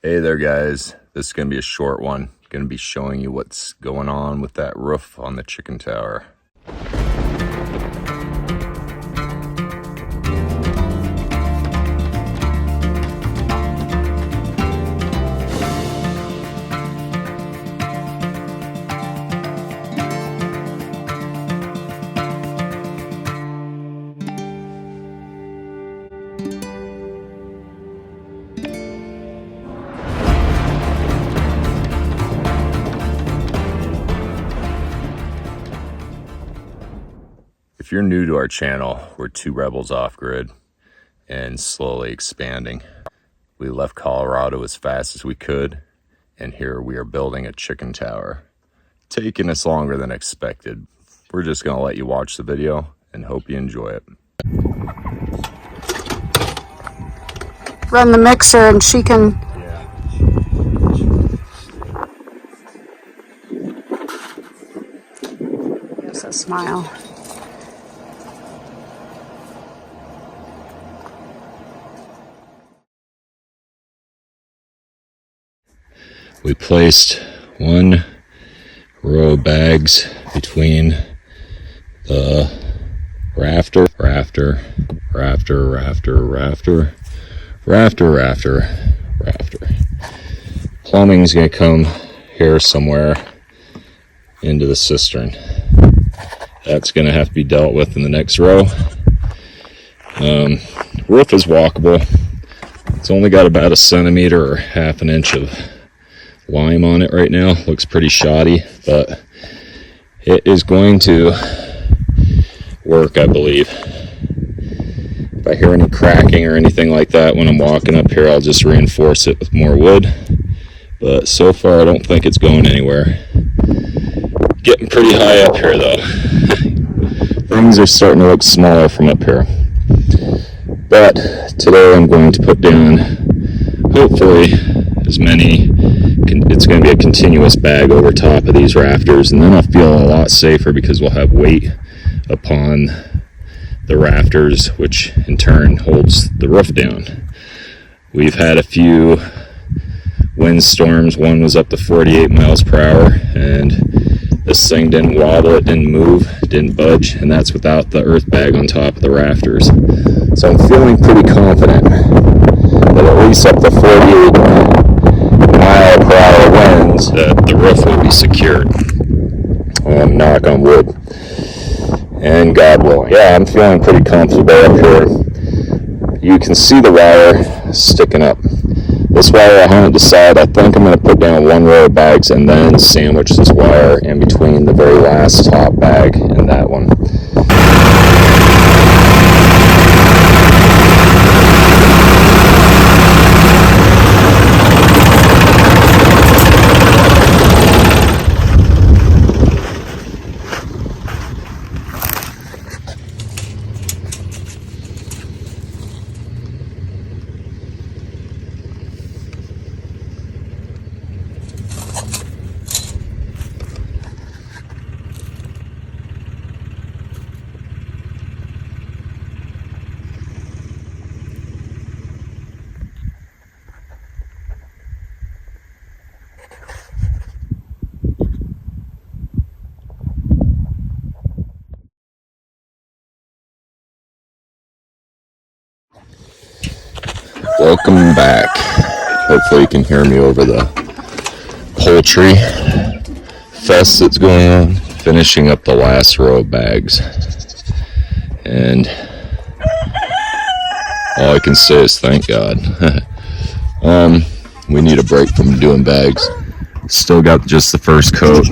Hey there guys, this is going to be a short one. Going to be showing you what's going on with that roof on the chicken tower. If you're new to our channel, we're two rebels off-grid and slowly expanding. We left Colorado as fast as we could, and here we are building a chicken tower. Taking us longer than expected. We're just gonna let you watch the video and hope you enjoy it. Run the mixer and she can... There's a smile. We placed one row of bags between the rafter, Plumbing's gonna come here somewhere into the cistern. That's gonna have to be dealt with in the next row. Roof is walkable. It's only got about a centimeter or half an inch of lime on it right now. Looks pretty shoddy, but it is going to work, I believe. If I hear any cracking or anything like that when I'm walking up here, I'll just reinforce it with more wood. But so far, I don't think it's going anywhere. Getting pretty high up here, though. Things are starting to look smaller from up here. But today I'm going to put down, hopefully, as many. It's going to be a continuous bag over top of these rafters, and then I'll feel a lot safer because we'll have weight upon the rafters, which in turn holds the roof down. We've had a few windstorms. One was up to 48 miles per hour, and this thing didn't wobble, it didn't move, it didn't budge, and that's without the earth bag on top of the rafters. So I'm feeling pretty confident that at least up to 48 mile per hour winds that the roof will be secured. Knock on wood. And God willing. Yeah, I'm feeling pretty comfortable up here. You can see the wire sticking up. This wire I haven't decided. I think I'm going to put down one row of bags and then sandwich this wire in between the very last top bag and that one. Welcome back. Hopefully you can hear me over the poultry fest that's going on. Finishing up the last row of bags. And all I can say is thank God. We need a break from doing bags. Still got just the first coat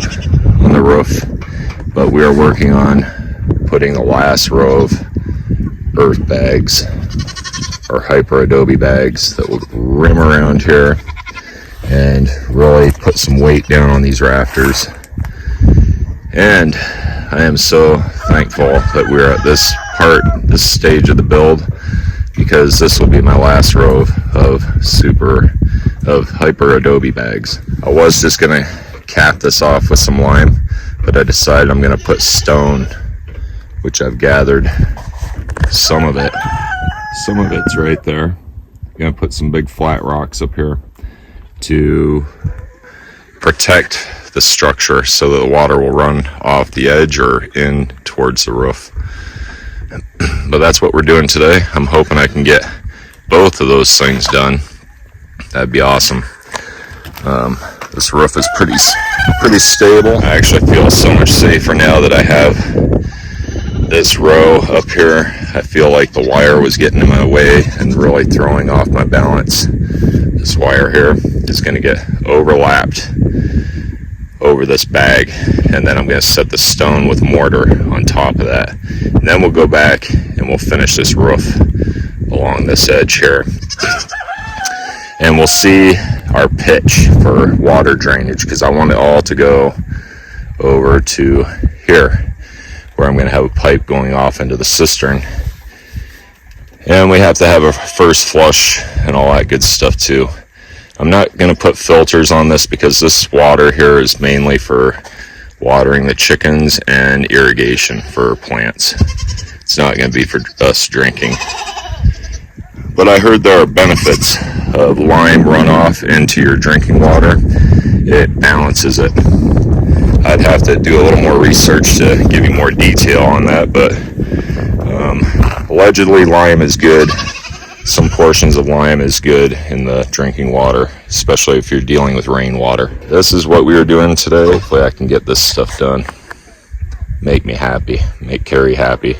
on the roof, but we are working on putting the last row of earth bags or hyper adobe bags that will rim around here and really put some weight down on these rafters. And I am so thankful that we're at this stage of the build, because this will be my last row of hyper adobe bags. I was just gonna cap this off with some lime, but I decided I'm gonna put stone, which I've gathered some of it's right there. I'm gonna put some big flat rocks up here. to protect the structure so that the water will run off the edge or in towards the roof. But that's what we're doing today. I'm hoping I can get both of those things done. That'd be awesome. This roof is pretty stable. I actually feel so much safer now that I have this row up here. I feel like the wire was getting in my way and really throwing off my balance. This wire here is going to get overlapped over this bag, and then I'm going to set the stone with mortar on top of that. And then we'll go back and we'll finish this roof along this edge here. And we'll see our pitch for water drainage, because I want it all to go over to here, where I'm going to have a pipe going off into the cistern. And we have to have a first flush and all that good stuff too. I'm not going to put filters on this because this water here is mainly for watering the chickens and irrigation for plants. It's not going to be for us drinking. But I heard there are benefits of lime runoff into your drinking water. It balances it. I'd have to do a little more research to give you more detail on that, but allegedly lime is good. Some portions of lime is good in the drinking water, especially if you're dealing with rainwater. This is what we are doing today. Hopefully I can get this stuff done. Make me happy. Make Keri happy.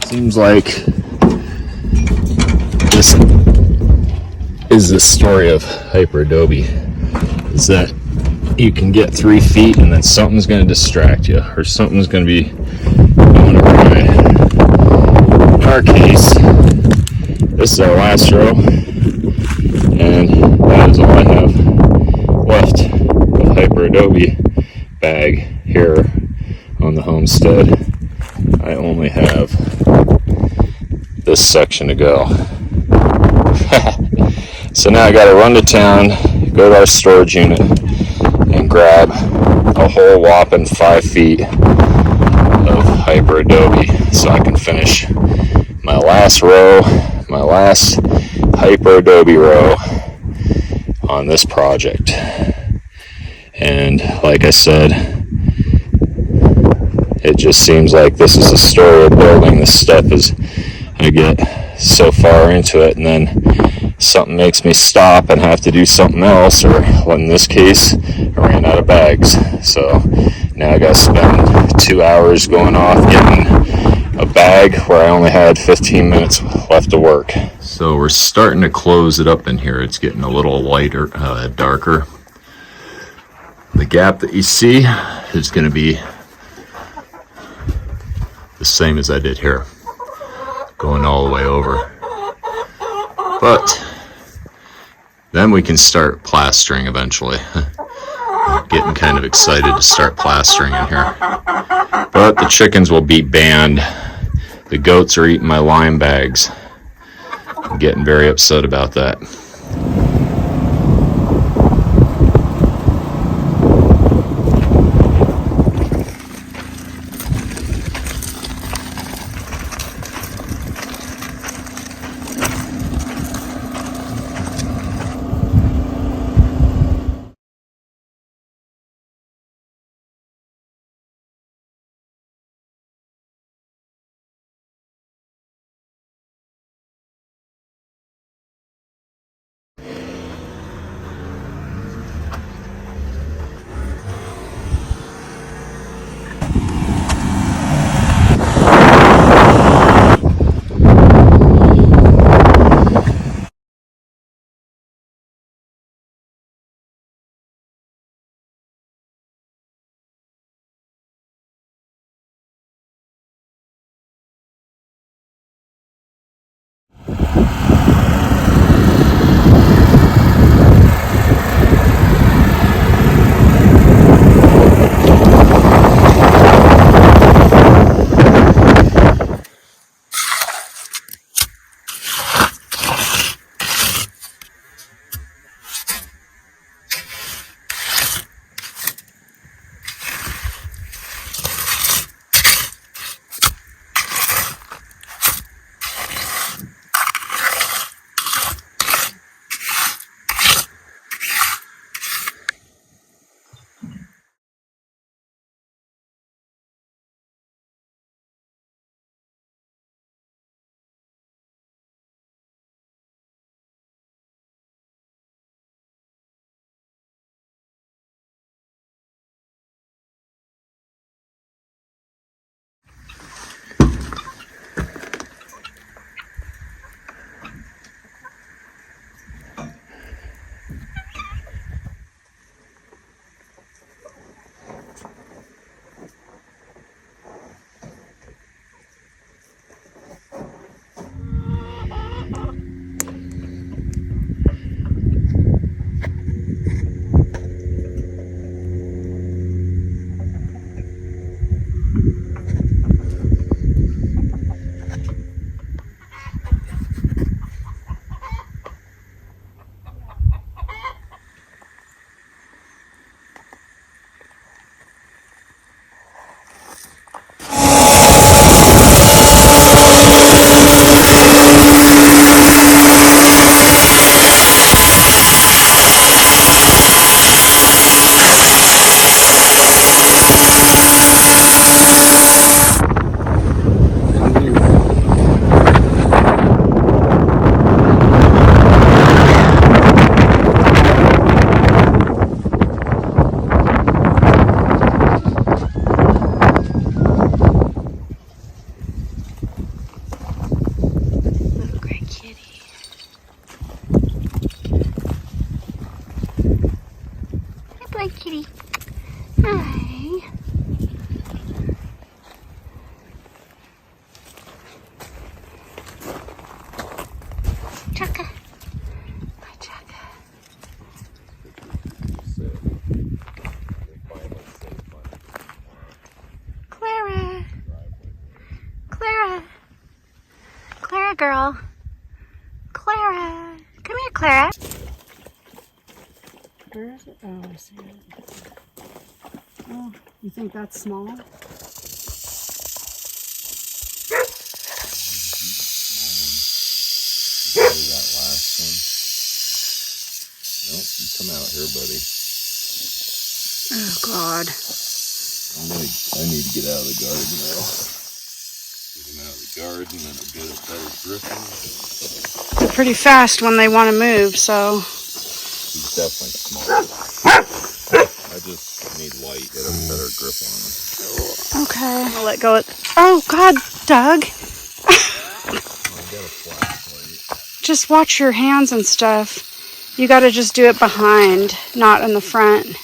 Seems like this is the story of hyper adobe, is that you can get 3 feet and then something's going to distract you, or something's going to be going awry. In our case, this is our last row, and that is all I have left of hyper adobe bag here on the homestead. I only have this section to go. So now I gotta run to town, go to our storage unit, and grab a whole whopping 5 feet of hyper adobe so I can finish my last row, my last hyper adobe row on this project. And like I said, it just seems like this is a story of building. This step is, I get so far into it and then something makes me stop and have to do something else, or in this case, I ran out of bags. So now I gotta spend 2 hours going off getting a bag where I only had 15 minutes left to work. So we're starting to close it up in here. It's getting a little lighter, darker. The gap that you see is going to be the same as I did here, going all the way over. But then we can start plastering eventually. Getting kind of excited to start plastering in here. But the chickens will be banned. The goats are eating my lime bags. I'm getting very upset about that. Kitty. Hi. Chaka. Hi, Chaka. Clara. Clara. Clara girl. Clara. Come here, Clara. Where is it? Oh, I see it. Oh, you think that's small? Nope, you come out here, buddy. Oh, God. I need to get out of the garden now. Get him out of the garden, and I'll get a better grip on him. They're pretty fast when they want to move, so. He's definitely small. I just need light. Get a better grip on them. Okay, I'm gonna let go. Oh God, Doug! I got a flashlight. Just watch your hands and stuff. You got to just do it behind, not in the front.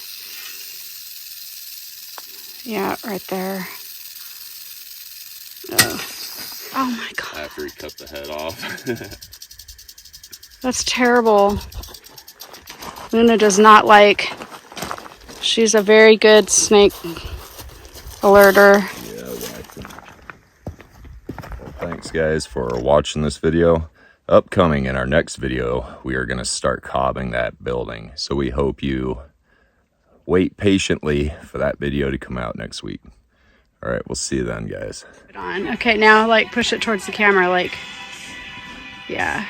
Yeah, right there. Oh my God. After he cut the head off. That's terrible. Luna does not like. She's a very good snake alerter. Yeah, whacked him. Well, thanks guys for watching this video. Upcoming in our next video, we are going to start cobbing that building. So we hope you wait patiently for that video to come out next week. All right, we'll see you then, guys. Okay, now like push it towards the camera, like, yeah.